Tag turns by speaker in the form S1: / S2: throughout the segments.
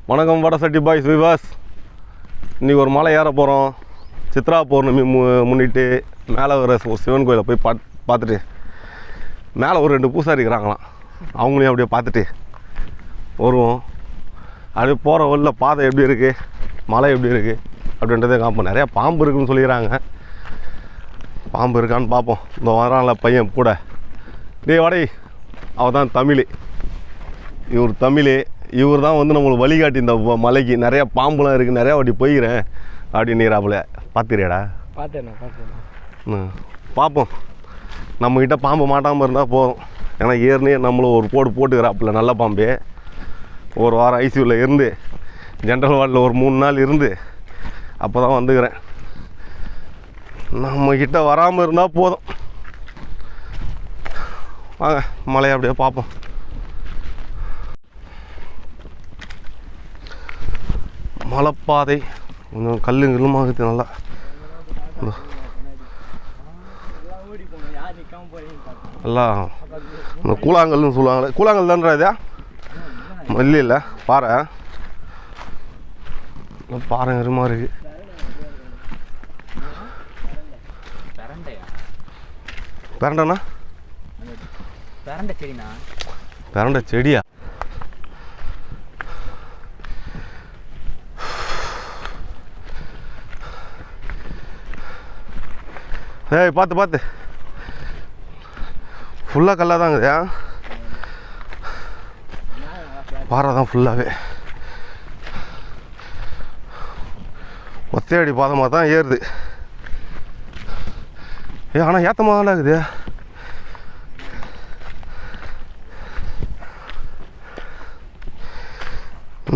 S1: வணக்கம் வடசட்டி பாய்ஸ் விவாஸ். இன்றைக்கி ஒரு மலை ஏற போகிறோம். சித்ரா பௌர்ணமி முன்னிட்டு மேலே வர ஒரு சிவன் கோயிலை போய் பார்த்துட்டு மேலே ஒரு 2 பூசாரி இருக்கிறாங்களாம். அவங்களையும் அப்படியே பார்த்துட்டு வருவோம். அப்படியே போகிற வழியில் பாதை எப்படி இருக்குது, மலை எப்படி இருக்குது அப்படின்றதே காப்போம். நிறையா பாம்பு இருக்குதுன்னு சொல்லிக்கிறாங்க. பாம்பு இருக்கான்னு பார்ப்போம். இந்த வரான்ல பையன் கூட, டேய் வாடகை, அவள் தான் தமிழ். இவர் தமிழ். இவர் தான் வந்து நம்மளுக்கு வழிகாட்டி. இந்த மலைக்கு நிறையா பாம்புலாம் இருக்குது, நிறையா வாட்டி போய்கிறேன் அப்படின்னுறாப்புல. பார்த்துறியாடா? பார்த்தேன். பார்ப்போம். நம்மக்கிட்ட பாம்பு மாட்டாமல் இருந்தால் போதும். ஏன்னா ஏற்கனவே நம்மளும் ஒரு போட்டுக்கிறாப்புல நல்ல பாம்பே. ஒரு வாரம் ஐசியூவில் இருந்து ஜென்ரல் வார்டில் ஒரு 3 நாள் இருந்து அப்போ தான் வந்துக்கிறேன். நம்மக்கிட்ட வராமல் இருந்தால் போதும். வாங்க மலையை அப்படியே பார்ப்போம். மலைப்பாதை கொஞ்சம் கல்லுமாகுது நல்லா. எல்லாம் இந்த கூழாங்கல்னு சொல்லுவாங்களே, கூழாங்கல் தான்றா இதா? இல்லை பாறை. பாறை எருமா இருக்கு. பெரண்டண்ணா? பெரண்டை செடியா? ஏய் பார்த்து ஃபுல்லாக கல்லாக தாங்குதா? பாறை தான் ஃபுல்லாகவே. ஒத்தையடி பாதமாக தான் ஏறுது. ஆனால் ஏற்றமாக தான் இருக்குது.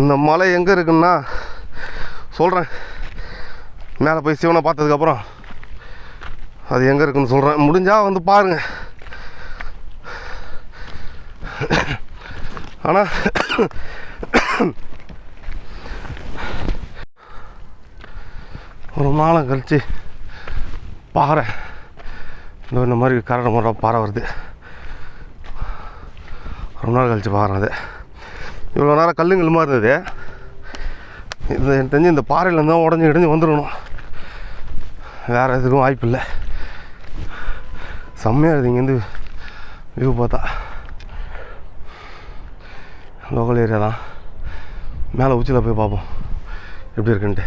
S1: இந்த மலை எங்கே இருக்குன்னா சொல்கிறேன். மேலே போய் சிவனை பார்த்ததுக்கப்புறம் அது எங்கே இருக்குன்னு சொல்கிறேன். முடிஞ்சால் வந்து பாருங்கள். ஆனால் ஒரு நாளம் கழிச்சு பாறை இந்த மாதிரி கரடு முறை பாறை வருது. ரொம்ப நாள் கழிச்சு பாருங்க. அது இவ்வளோ நேரம் கல்லுங்களுமா இருந்தது. இது எனக்கு தெரிஞ்சு இந்த பாறையிலேருந்து தான் உடஞ்சி இடைஞ்சி வந்துடணும். வேறு எதுக்கும் வாய்ப்பு இல்லை. செம்மையாக இருக்குது இங்கேருந்து வியூ பார்த்தா. லோக்கல் ஏரியா தான். மேலே உச்சியில் போய் பார்ப்போம் எப்படி இருக்குன்ட்டு.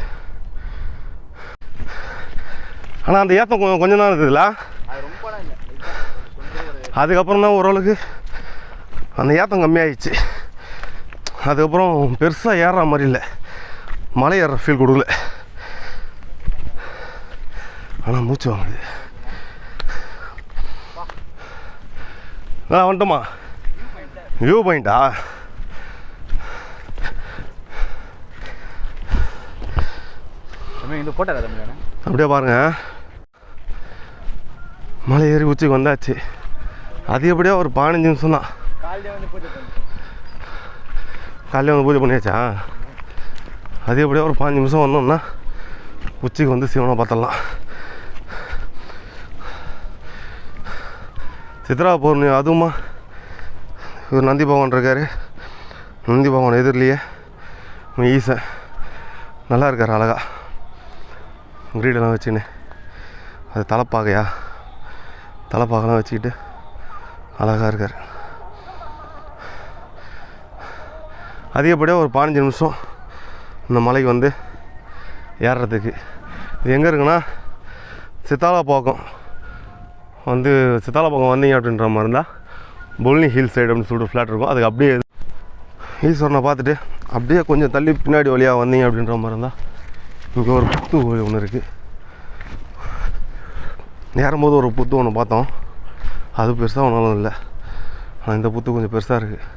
S1: ஆனால் அந்த ஏத்தம் கொஞ்சம் தான் இருக்குதுல்ல. அதுக்கப்புறம் தான் ஓரளவுக்கு அந்த ஏத்தம் கம்மியாகிடுச்சு. அதுக்கப்புறம் பெருசாக ஏறுற மாதிரி இல்லை, மலை ஏறுற ஃபீல் கொடுக்கல. ஆனால் மூச்சு வாங்குது. வந்துட்டோமா? வியூ பாயிண்டா? அப்படியே பாருங்க. மலை ஏறி உச்சிக்கு வந்தாச்சு. அது எப்படியா ஒரு 15 நிமிஷம் தான். காலையில் வந்து பூஜை பண்ணியாச்சா? அது எப்படியா ஒரு 15 நிமிஷம் வந்தோம்னா உச்சிக்கு வந்து சிவனை பார்த்தலாம். சித்ரா பௌர்ணமி அதுவுமா இவர் நந்தி பகவான் இருக்கார். நந்தி பகவான் எதிரிலேயே ஈசன் நல்லா இருக்கார். அழகா கிரீடெல்லாம் வச்சுன்னு, அது தலைப்பாகையா, தலைப்பாகெல்லாம் வச்சுக்கிட்டு அழகாக இருக்கார். அதிகப்படியாக ஒரு 15 நிமிஷம் இந்த மலைக்கு வந்து ஏறுறதுக்கு. இது எங்கே இருக்குன்னா சித்தாலப்பாக்கம் வந்து சித்தாலப்பாக்கம் வந்தீங்க அப்படின்ற மாதிரி இருந்தால் பொல்னி ஹில் சைடு அப்படின்னு சொல்லிட்டு ஃப்ளாட் இருக்கும். அதுக்கு அப்படியே ஈஸ்வரனை பார்த்துட்டு அப்படியே கொஞ்சம் தள்ளி பின்னாடி வழியாக வந்தீங்க அப்படின்ற மாதிரி இருந்தால் இங்கே ஒரு புத்து கோயில் ஒன்று இருக்குது. ஏறும்போது ஒரு புத்து ஒன்று பார்த்தோம். அது பெருசாக ஒன்றும் இல்லை. ஆனால் இந்த புத்து கொஞ்சம் பெருசாக இருக்குது.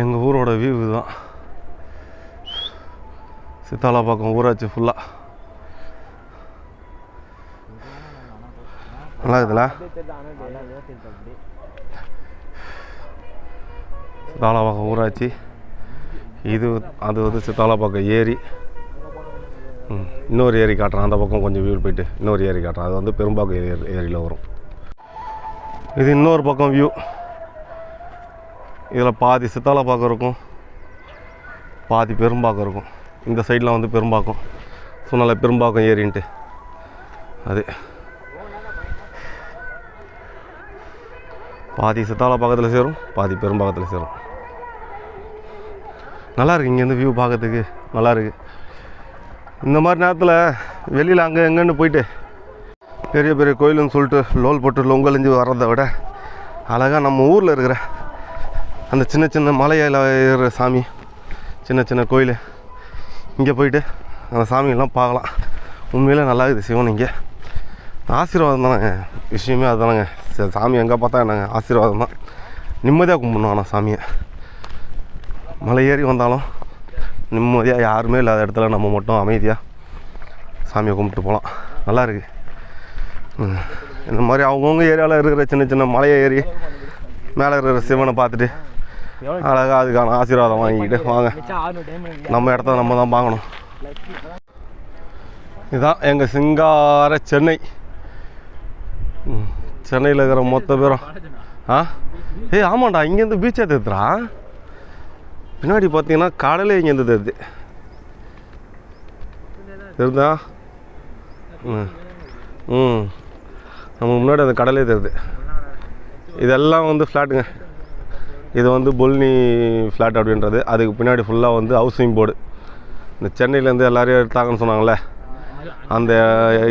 S1: எங்கள் ஊரோட வியூ இதுதான். சித்தாலப்பாக்கம் ஊராட்சி ஃபுல்லாக நல்லா இருக்குதுல்ல. சித்தாலப்பாக்கம் ஊராட்சி இது. அது வந்து சித்தாலப்பாக்கம் ஏரி. இன்னொரு ஏரி காட்டுறேன். அந்த பக்கம் கொஞ்சம் வியூ போயிட்டு இன்னொரு ஏரி காட்டுறேன். அது வந்து பெரும்பாக்கம் ஏரியில் வரும். இது இன்னொரு பக்கம் வியூ. இதில் பாதி சித்தால பாக்கம் இருக்கும், பாதி பெரும்பாக்கம் இருக்கும். இந்த சைடில் வந்து பெரும்பாக்கம் சொன்னால பெரும்பாக்கம் ஏறின்ட்டு அது பாதி சித்தால பாக்கத்தில் சேரும், பாதி பெரும்பாக்கத்தில் சேரும். நல்லாயிருக்கு இங்கேருந்து வியூ பார்க்கறதுக்கு நல்லாயிருக்கு. இந்த மாதிரி நேரத்தில் வெளியில் அங்கே எங்கேன்னு போயிட்டு பெரிய பெரிய கோயிலுன்னு சொல்லிட்டு லோல் போட்டு லொங்கலிஞ்சு வர்றதை விட அழகாக நம்ம ஊரில் இருக்கிற அந்த சின்ன சின்ன மலையில் ஏறுற சாமி, சின்ன சின்ன கோயில், இங்கே போயிட்டு அந்த சாமியெல்லாம் பார்க்கலாம். உண்மையிலே நல்லா இருக்குது சிவன். இங்கே ஆசீர்வாதம் தானேங்க விஷயமே, அதுதானங்க. சாமி எங்கே பார்த்தா என்னங்க ஆசீர்வாதம் தான். நிம்மதியாக கும்பிடணும். ஆனால் சாமியை மலை ஏறி வந்தாலும் நிம்மதியாக யாருமே இல்லாத இடத்துல நம்ம மட்டும் அமைதியாக சாமியை கும்பிட்டு போகலாம். நல்லாயிருக்கு. இந்த மாதிரி அவங்கவுங்க ஏரியாவில் இருக்கிற சின்ன சின்ன மலையை ஏறி மேலே இருக்கிற சிவனை பார்த்துட்டு அழகாக அதுக்கான ஆசீர்வாதம் வாங்கிக்கிட்டு வாங்க. நம்ம இடத்த நம்ம தான் பார்க்கணும். இதுதான் எங்கள் சிங்கார சென்னை. சென்னையில் இருக்கிற மொத்த பேரும் ஆமாண்டா, இங்கேருந்து பீச்சை தெரியுதுடா. பின்னாடி பார்த்தீங்கன்னா கடலே இங்கேருந்து தெரியுது. தெரியுதா? நம்ம முன்னாடி அந்த கடலே தெரியுது. இதெல்லாம் வந்து ஃப்ளாட்டுங்க. இது வந்து பொல்னி ஃப்ளாட் அப்படின்றது. அதுக்கு பின்னாடி ஃபுல்லாக வந்து ஹவுசிங் போர்டு. இந்த சென்னையிலேருந்து எல்லோரையும் எடுத்தாங்கன்னு சொன்னாங்களே, அந்த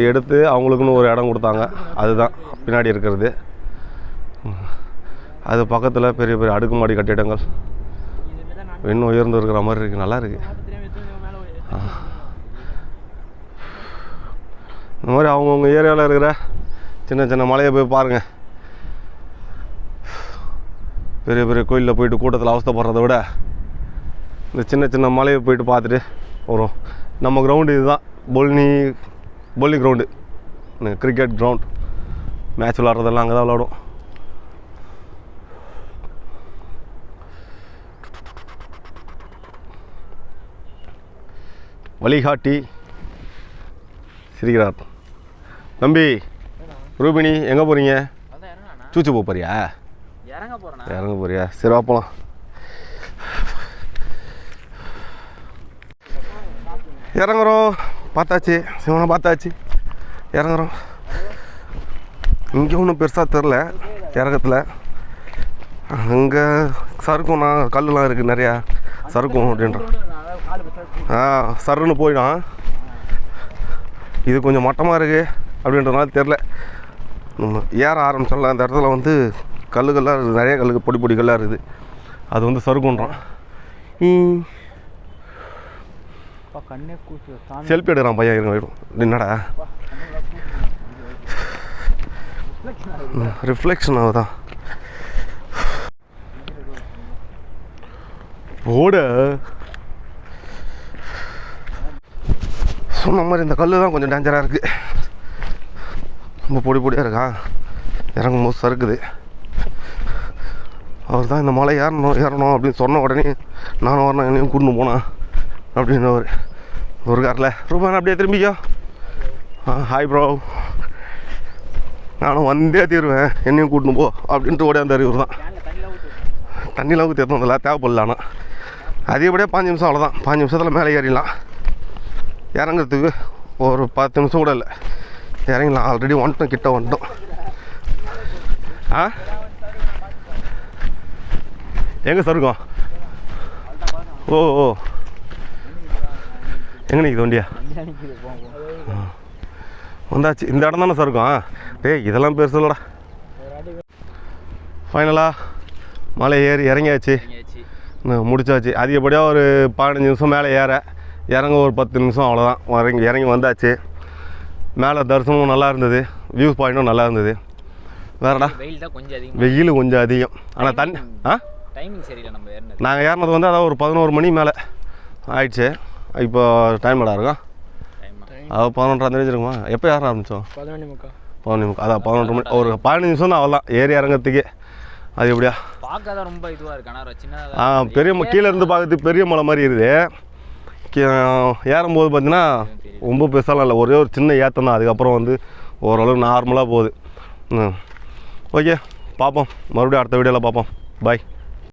S1: எடுத்து அவங்களுக்குன்னு ஒரு இடம் கொடுத்தாங்க. அதுதான் பின்னாடி இருக்கிறது. அது பக்கத்தில் பெரிய பெரிய அடுக்குமாடி கட்டிடங்கள் இன்னும் உயர்ந்து இருக்கிற மாதிரி இருக்குது. நல்லா இருக்குது. இந்த மாதிரி அவங்கவுங்க ஏரியாவில் இருக்கிற சின்ன சின்ன மலையை போய் பாருங்கள். பெரிய பெரிய கோயிலில் போயிட்டு கூட்டத்தில் அவஸ்தைப்படுறத விட இந்த சின்ன சின்ன மலையை போயிட்டு பார்த்துட்டு வரும். நம்ம கிரவுண்டு இதுதான், பொல்னி கிரவுண்டு. Cricket ground. மேட்ச் விளாட்றதெல்லாம் அங்கே தான் விளாடும். வழிகாட்டி சிரிக்கிறார். தம்பி ரூபினி எங்கே போகிறீங்க? சூச்சு போறியா? இறங்க போறியா? சரி வாப்பலாம். இறங்குறோம். பார்த்தாச்சு, சிவனை பார்த்தாச்சு, இறங்குறோம். இங்கே ஒன்றும் பெருசாக தெரில இறக்கத்தில். அங்கே சறுக்கும்ண்ணா, கல்லுலாம் இருக்குது நிறையா, சறுக்கும் அப்படின்றான். சருன்னு போயிடும். இது கொஞ்சம் மட்டமாக இருக்குது அப்படின்றதுனால தெரில. நம்ம ஏற ஆரம்பிச்சோம்ல, அந்த இடத்துல வந்து கல்லுகள்லாம் இருக்குது, நிறைய கல்லுக்கு பொடி பொடிகள்லாம் இருக்குது. அது வந்து சறுக்குன்றான். செல்ஃபி எடுக்கிறான் பையன். இருங்க போயிடும். என்னடா ரிஃப்ளெக்ஷன் ஆகுதான் ஓட. சொன்ன மாதிரி இந்த கல் தான் கொஞ்சம் டேஞ்சராக இருக்குது. ரொம்ப பொடி பொடியாக இருக்கா, இறங்கும் போது சறுக்குது. அவர் தான் இந்த மலை ஏறணும் அப்படின்னு சொன்ன உடனே நானும் வரணும், என்னையும் கூட்டின்னு போனேன் அப்படின்னு ஒரு காரில். ரொம்ப அப்படியே திரும்பிக்கோ. ஹாய் ப்ரோ, நானும் வந்தே தீருவேன், என்னையும் கூட்டின்னு போ அப்படின்ட்டு ஓடியாந்தார். இவர் தான் தண்ணியில் ஊற்றி தேர்ந்ததில்ல, தேவைப்படல. ஆனால் அதிகப்படியாக 5 நிமிஷம், அவ்வளோதான். 5 நிமிஷத்தில் மேலே ஏறிடலாம். இறங்குறதுக்கு ஒரு 10 நிமிஷம் கூட இல்லை, இறங்கலாம். ஆல்ரெடி வந்துட்டோம், கிட்ட வந்துட்டோம். எங்கே சருக்கம்? ஓ எங்கே நிற்குது வண்டியா? வந்தாச்சு. இந்த இடம் தானே சருக்கம்? இதெல்லாம் பெருசு இல்லைடா. ஃபைனலாக மலை ஏறி இறங்கியாச்சு, முடிச்சாச்சு. அதிகப்படியாக ஒரு 15 நிமிஷம் மேலே இறங்க ஒரு 10 நிமிஷம், அவ்வளோதான். இறங்கி வந்தாச்சு. மேலே தரிசனமும் நல்லா இருந்தது, வியூ பாயிண்ட்டும் நல்லா இருந்தது. வேறடா வெயில் கொஞ்சம் அதிகம். ஆனால் தண்ணி நாங்கள் ஏறினது வந்து அதாவது ஒரு 11 மணி மேலே ஆயிடுச்சு. இப்போ டைம் எடா இருக்கும், அதாவது 11:30 இருக்குமா? எப்போ ஏற ஆரம்பித்தோம்? 11:45. அதான் 11 மணி. ஒரு 15 நிமிஷம் தான், அவ்வளோதான் ஏறி இறங்கிறதுக்கே. அது எப்படியா
S2: ரொம்ப இதுவாக இருக்கு.
S1: பெரிய கீழே இருந்து பார்க்கறதுக்கு பெரிய மலை மாதிரி இருக்குது. ஏறும்போது பார்த்தீங்கன்னா ரொம்ப பெருசாலாம் இல்லை, ஒரே ஒரு சின்ன ஏற்றம் தான். அதுக்கப்புறம் வந்து ஓரளவு நார்மலாக போகுது. ஓகே, பார்ப்போம், மறுபடியும் அடுத்த வீடியோவில் பார்ப்போம். பாய்.